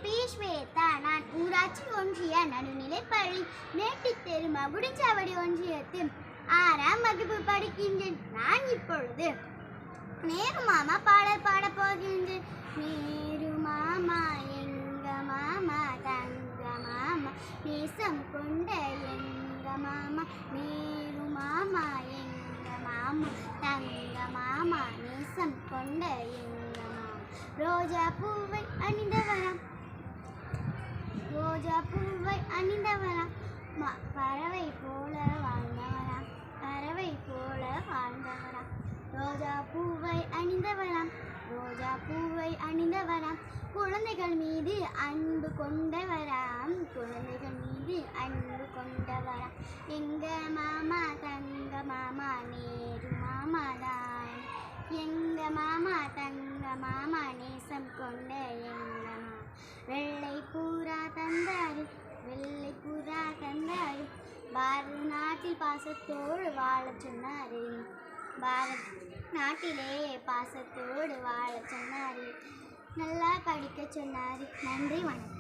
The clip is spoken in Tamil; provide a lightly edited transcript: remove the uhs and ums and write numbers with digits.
டி ஸ்வேதா. நான் ஊராட்சி ஒன்றிய நடுநிலைப்பள்ளி மேட்டுத்தெரு மகுடிச்சாவடி ஒன்றியத்தில் 6ஆம் வகுப்பு படிக்கின்றேன். நான் இப்பொழுது நேரு மாமா பாடல் பாடப் போகின்றேன். நேரு மாமா எங்க மாமா தங்க மாமா நேசம் கொண்ட எங்க மாமா. நேரு மாமா எங்க மாமா தங்க மாமா நேசம் கொண்ட எங்க மாமா. ரோஜா பூவை அணிந்தவராம், ரோஜா பூவை அணிந்தவராம், பறவை போல வாழ்ந்தவராம், பறவை போல வாழ்ந்தவராம். ரோஜா பூவை அணிந்தவராம், ரோஜா பூவை அணிந்தவராம், குழந்தைகள் மீது அன்பு கொண்டவராம், குழந்தைகள் மீது அன்பு கொண்டவராம். எங்க மாமா தங்க மாமா நேரு மாமா தான், எங்க மாமா தங்க மாமா நேசம் கொண்ட எங்க மாமா. வெள்ளை புறா தந்தாரு, வெள்ளை புறா தந்தாரு, பாரத நாட்டில் பாசத்தோடு வாழச் சொன்னாரு, பாரத நாட்டிலே பாசத்தோடு வாழச் சொன்னாரு, நல்லா படிக்க சொன்னாரு. நன்றி, வணக்கம்.